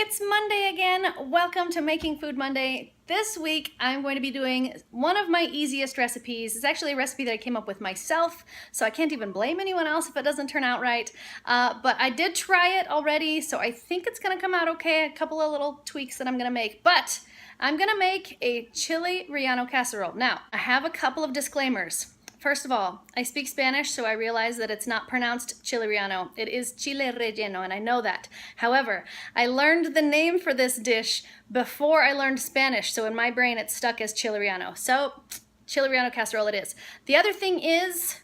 It's Monday again. Welcome to Making Food Monday. This week I'm going to be doing one of my easiest recipes. It's actually a recipe that I came up with myself, so I can't even blame anyone else if it doesn't turn out right. But I did try it already, so I think it's gonna come out okay. A couple of little tweaks that I'm gonna make, but I'm gonna make a chile relleno casserole. Now, I have a couple of disclaimers. First of all, I speak Spanish, so I realize that it's not pronounced chile relleno. It is chile relleno, and I know that. However, I learned the name for this dish before I learned Spanish, so in my brain it's stuck as chile relleno. So, chile relleno casserole it is. The other thing is,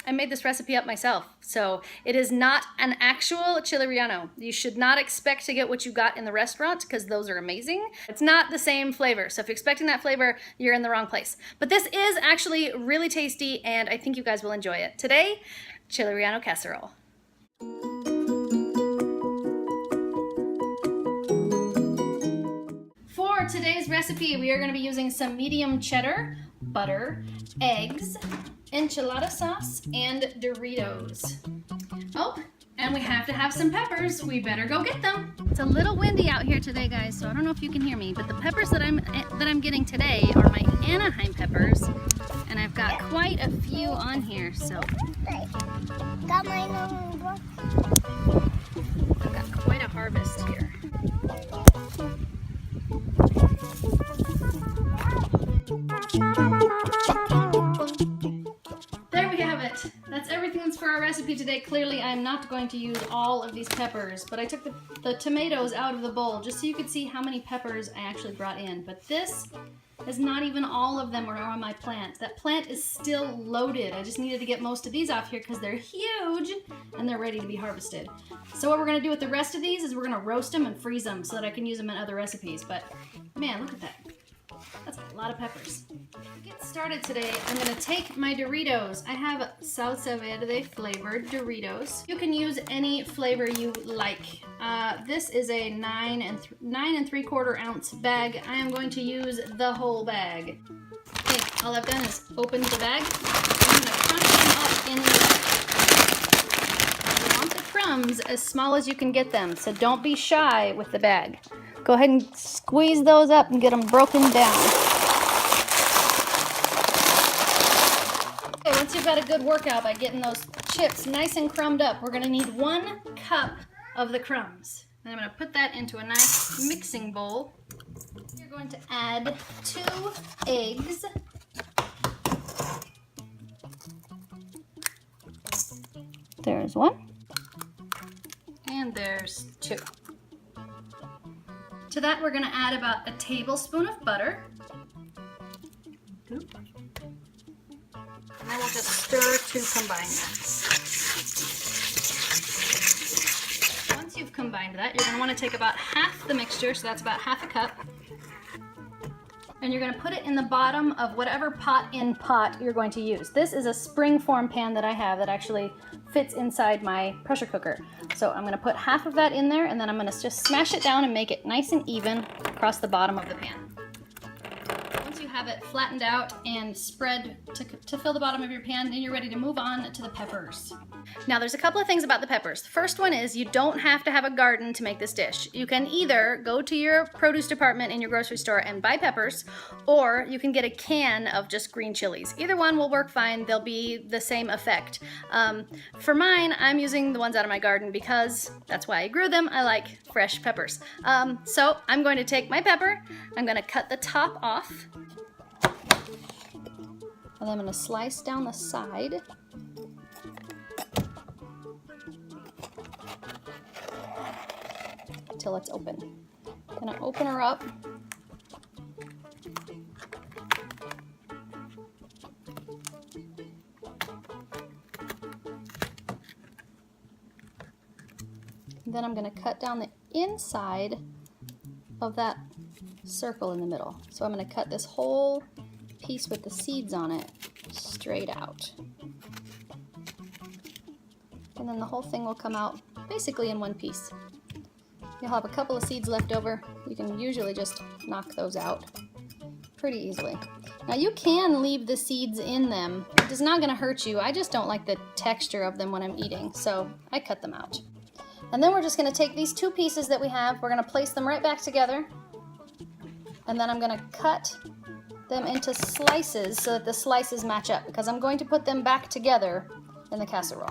I made this recipe up myself, so it is not an actual chile relleno. You should not expect to get what you got in the restaurant, because those are amazing. It's not the same flavor, so if you're expecting that flavor, you're in the wrong place. But this is actually really tasty, and I think you guys will enjoy it. Today, chile relleno casserole. For today's recipe, we are going to be using some medium cheddar, butter, eggs, enchilada sauce, and Doritos. Oh, and we have to have some peppers. We better go get them. It's a little windy out here today, guys, so I don't know if you can hear me, but the peppers that I'm getting today are my Anaheim peppers, and I've got quite a few on here, so Got my own book. I've got quite a harvest here. There we have it. That's everything that's for our recipe today. Clearly, I'm not going to use all of these peppers, but I took the tomatoes out of the bowl just so you could see how many peppers I actually brought in. But this is not even all of them are on my plant. That plant is still loaded. I just needed to get most of these off here because they're huge and they're ready to be harvested. So what we're going to do with the rest of these is we're going to roast them and freeze them so that I can use them in other recipes. But man, look at that. That's a lot of peppers. To get started today, I'm going to take my Doritos. I have salsa verde flavored Doritos. You can use any flavor you like. This is a 9 3/4 ounce bag. I am going to use the whole bag. Okay, all I've done is open the bag. I'm going to crunch them up in the bag. You want the crumbs as small as you can get them, so don't be shy with the bag. Go ahead and squeeze those up and get them broken down. Okay, once you've got a good workout by getting those chips nice and crumbed up, we're gonna need 1 cup of the crumbs. And I'm gonna put that into a nice mixing bowl. You're going to add 2 eggs. There's 1. And there's 2. To that, we're going to add about a tablespoon of butter. And I will just stir to combine that. Once you've combined that, you're going to want to take about half the mixture, so that's about half a cup. And you're going to put it in the bottom of whatever pot you're going to use. This is a spring-form pan that I have that actually fits inside my pressure cooker. So I'm going to put half of that in there, and then I'm going to just smash it down and make it nice and even across the bottom of the pan. Once you have it flattened out and spread to fill the bottom of your pan, then you're ready to move on to the peppers. Now there's a couple of things about the peppers. The first one is you don't have to have a garden to make this dish. You can either go to your produce department in your grocery store and buy peppers, or you can get a can of just green chilies. Either one will work fine. They'll be the same effect. For mine, I'm using the ones out of my garden because that's why I grew them. I like fresh peppers. So I'm going to take my pepper, I'm going to cut the top off, and I'm going to slice down the side. Till it's open. I'm gonna open her up. And then I'm gonna cut down the inside of that circle in the middle. So I'm gonna cut this whole piece with the seeds on it straight out. And then the whole thing will come out basically in one piece. You'll have a couple of seeds left over. You can usually just knock those out pretty easily. Now you can leave the seeds in them. It is not going to hurt you. I just don't like the texture of them when I'm eating, so I cut them out. And then we're just gonna take these two pieces that we have, we're gonna place them right back together. And then I'm gonna cut them into slices so that the slices match up, because I'm going to put them back together in the casserole.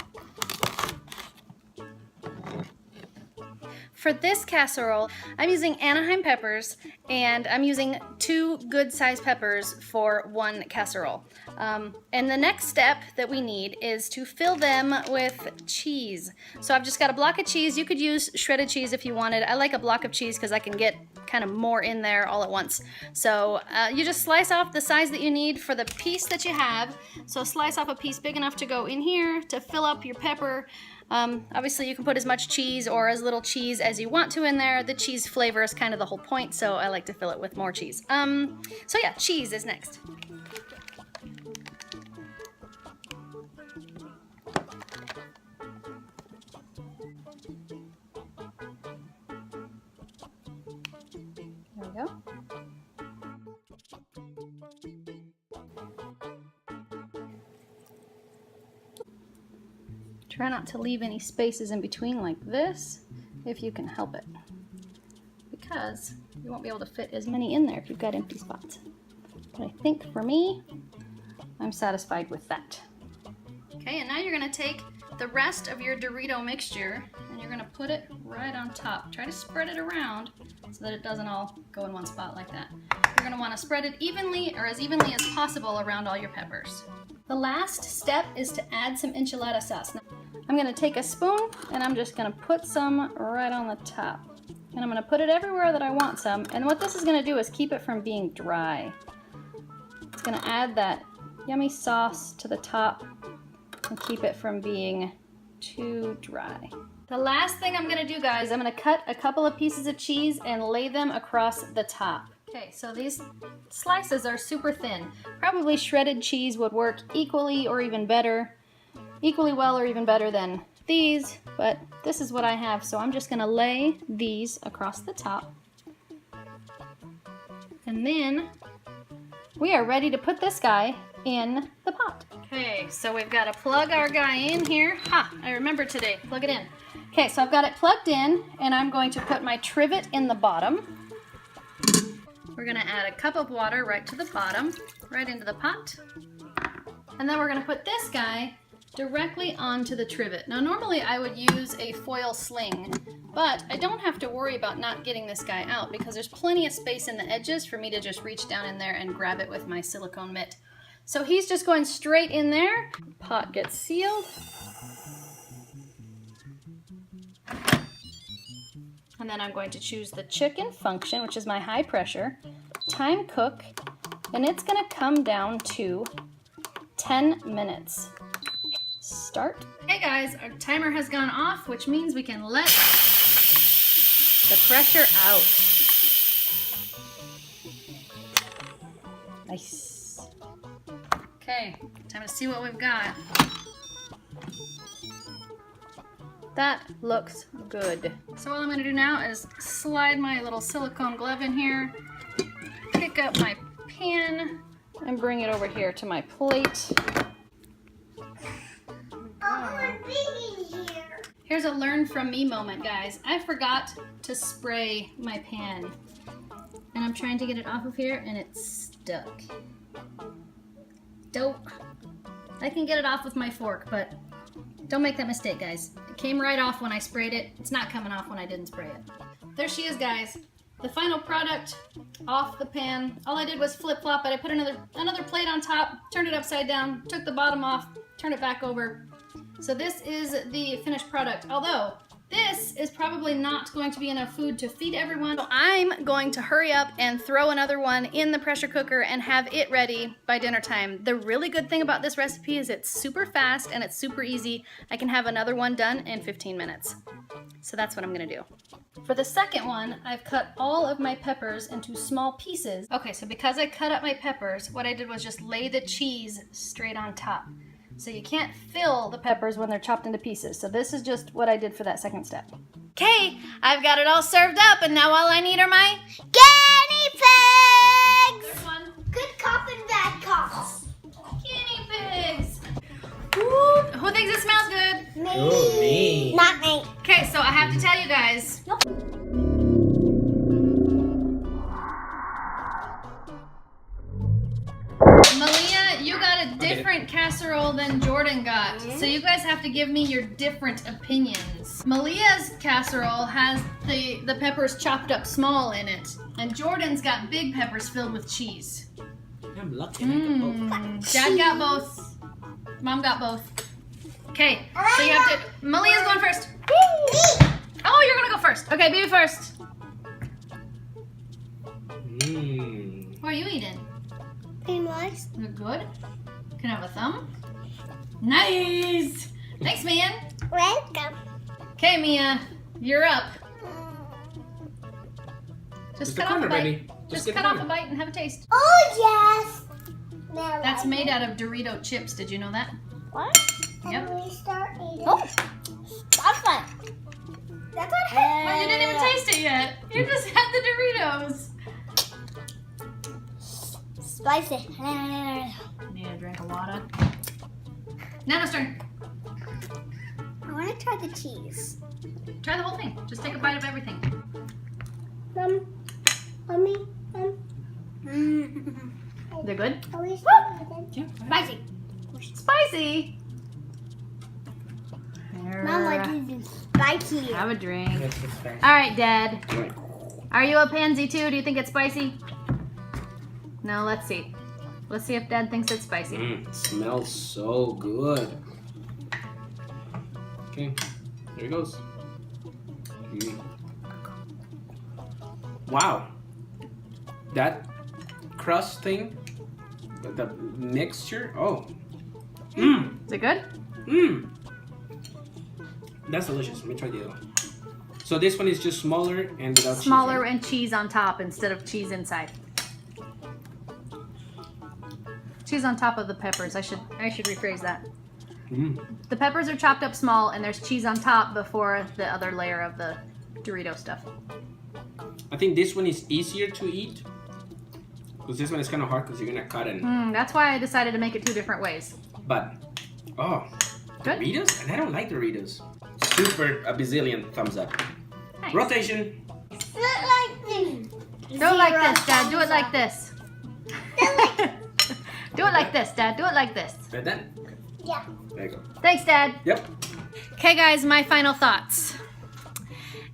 For this casserole, I'm using Anaheim peppers, and I'm using 2 good-sized peppers for 1 casserole. And the next step that we need is to fill them with cheese. So I've just got a block of cheese. You could use shredded cheese if you wanted. I like a block of cheese because I can get kind of more in there all at once. So you just slice off the size that you need for the piece that you have. So slice off a piece big enough to go in here to fill up your pepper. Obviously you can put as much cheese or as little cheese as you want to in there. The cheese flavor is kind of the whole point, so I like to fill it with more cheese. So yeah, cheese is next. There we go. Try not to leave any spaces in between like this, if you can help it, because you won't be able to fit as many in there if you've got empty spots. But I think for me, I'm satisfied with that. Okay, and now you're gonna take the rest of your Dorito mixture and you're gonna put it right on top. Try to spread it around so that it doesn't all go in one spot like that. You're gonna wanna spread it evenly, or as evenly as possible, around all your peppers. The last step is to add some enchilada sauce. Now, I'm gonna take a spoon and I'm just gonna put some right on the top. And I'm gonna put it everywhere that I want some. And what this is gonna do is keep it from being dry. It's gonna add that yummy sauce to the top and keep it from being too dry. The last thing I'm gonna do, guys, I'm gonna cut a couple of pieces of cheese and lay them across the top. Okay, so these slices are super thin. Probably shredded cheese would work equally or even better, equally well or even better than these, but this is what I have, so I'm just gonna lay these across the top. And then we are ready to put this guy in the pot. Okay, so we've got to plug our guy in here. Ha, I remember today, plug it in. Okay, so I've got it plugged in, and I'm going to put my trivet in the bottom. We're gonna add a cup of water right to the bottom, right into the pot. And then we're gonna put this guy directly onto the trivet. Now normally I would use a foil sling, but I don't have to worry about not getting this guy out because there's plenty of space in the edges for me to just reach down in there and grab it with my silicone mitt. So he's just going straight in there. Pot gets sealed. And then I'm going to choose the chicken function, which is my high pressure, time cook, and it's gonna come down to 10 minutes. Start. Hey guys, our timer has gone off, which means we can let the pressure out. Nice. Okay, time to see what we've got. That looks good. So all I'm gonna do now is slide my little silicone glove in here, pick up my pan, and bring it over here to my plate. Here's a learn from me moment, guys. I forgot to spray my pan, and I'm trying to get it off of here, and it's stuck. I can get it off with my fork, but don't make that mistake, guys. It came right off when I sprayed it. It's not coming off when I didn't spray it. There she is, guys. The final product off the pan. All I did was flip-flop it. I put another plate on top, turned it upside down, took the bottom off, turned it back over. So this is the finished product. Although, this is probably not going to be enough food to feed everyone. So I'm going to hurry up and throw another one in the pressure cooker and have it ready by dinner time. The really good thing about this recipe is it's super fast and it's super easy. I can have another one done in 15 minutes. So that's what I'm gonna do. For the second one, I've cut all of my peppers into small pieces. Okay, so because I cut up my peppers, what I did was just lay the cheese straight on top. So you can't fill the peppers when they're chopped into pieces. So this is just what I did for that second step. Okay, I've got it all served up, and now all I need are my Guinea pigs! Good one. Good cop and bad cops. Guinea pigs. Ooh, who thinks it smells good? Me. Ooh, me. Not me. Okay. Okay, so I have to tell you guys. Malia, you got a different casserole than Jordan got. So you guys have to give me your different opinions. Malia's casserole has the peppers chopped up small in it. And Jordan's got big peppers filled with cheese. I'm lucky. Dad got both. Mom got both. Okay, so you have to. Malia's going first. Oh, you're gonna go first. Okay, baby first. What are you eating? Nice. They're good. Can I have a thumb? Nice. Thanks, Mia. Welcome. Okay, Mia, you're up. Just cut off a bite. Just cut off a bite and have a taste. Oh yes. Now That's made out of Dorito chips. Did you know that? What? Yep. And we start eating. Oh, that's fun. That's what Well, you didn't even taste it yet. You just had the Doritos. Spicy. Need to drink a water. Nana's turn. I want to try the cheese. Try the whole thing. Just take a bite of everything. Mommy. They're good? Are we Spicy. Spicy. Mom, what is spicy? Have a drink. All right, Dad. Are you a pansy too? Do you think it's spicy? No, let's see. Let's see if Dad thinks it's spicy. It smells so good. Okay, there it goes. Wow. That crust thing, the mixture, oh. Is it good? That's delicious. Let me try the other one. So this one is just smaller and without Smaller cheese, right? and cheese on top instead of cheese inside. Cheese on top of the peppers. I should rephrase that. The peppers are chopped up small and there's cheese on top before the other layer of the Dorito stuff. I think this one is easier to eat. Because this one is kind of hard because you're going to cut it. That's why I decided to make it two different ways. But, oh, Good. Doritos? And I don't like Doritos. Super a bazillion thumbs up. Nice. Rotation. Look like this. Do it like this, Dad. Do it like this. Do it like this, Dad. Do it like this. Right then? Yeah. There you go. Thanks, Dad. Yep. Okay, guys, my final thoughts.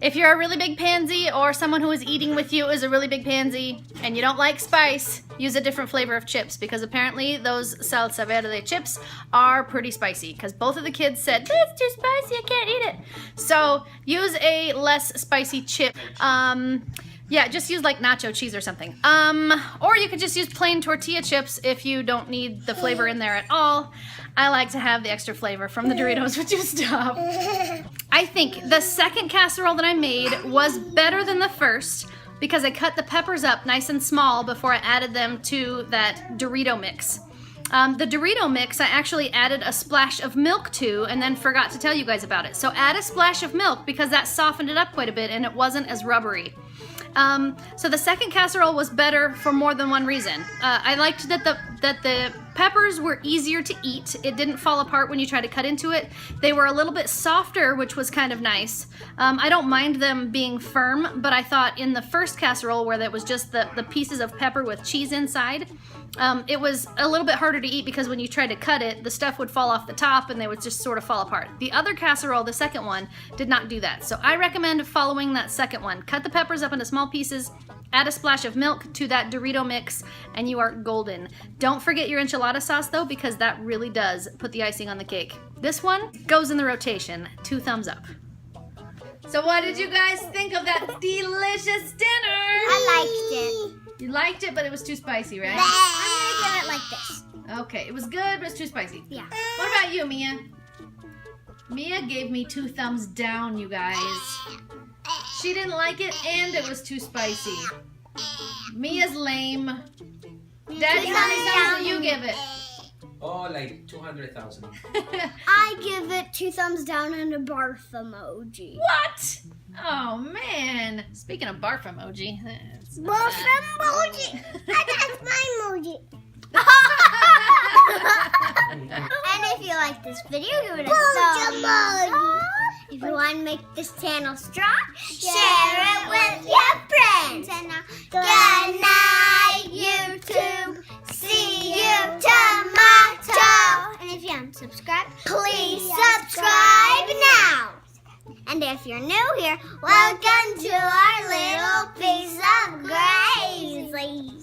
If you're a really big pansy or someone who is eating with you is a really big pansy and you don't like spice, use a different flavor of chips because apparently those salsa verde chips are pretty spicy because both of the kids said, that's too spicy, I can't eat it. So use a less spicy chip. Yeah, just use like nacho cheese or something. Or you could just use plain tortilla chips if you don't need the flavor in there at all. I like to have the extra flavor from the Doritos with your stuff. I think the second casserole that I made was better than the first because I cut the peppers up nice and small before I added them to that Dorito mix. The Dorito mix, I actually added a splash of milk to and then forgot to tell you guys about it. So add a splash of milk because that softened it up quite a bit and it wasn't as rubbery. So the second casserole was better for more than one reason. I liked that the peppers were easier to eat. It didn't fall apart when you tried to cut into it. They were a little bit softer, which was kind of nice. I don't mind them being firm, but I thought in the first casserole where that was just the pieces of pepper with cheese inside, it was a little bit harder to eat because when you tried to cut it, the stuff would fall off the top and they would just sort of fall apart. The other casserole, the second one, did not do that. So I recommend following that second one. Cut the peppers up into small pieces, add a splash of milk to that Dorito mix, and you are golden. Don't forget your enchilada sauce though, because that really does put the icing on the cake. This one goes in the rotation. 2 thumbs up. So what did you guys think of that delicious dinner? I liked it. You liked it, but it was too spicy, right? I'm gonna give it like this. Okay, it was good, but it's too spicy. Yeah. What about you, Mia? Mia gave me 2 thumbs down, you guys. She didn't like it, and it was too spicy. Mia's lame. Daddy, how many thumbs do you give it? Oh, like 200,000. I give it 2 thumbs down and a barf emoji. What? Oh, man. Speaking of barf emoji. Barf emoji. That's my emoji. And if you like this video, give it a thumbs up. If you want to make this channel strong, share it with your friends. And now, good night, YouTube. See you tomorrow. And if you haven't subscribed, please subscribe now. And if you're new here, welcome to our little piece of gravy.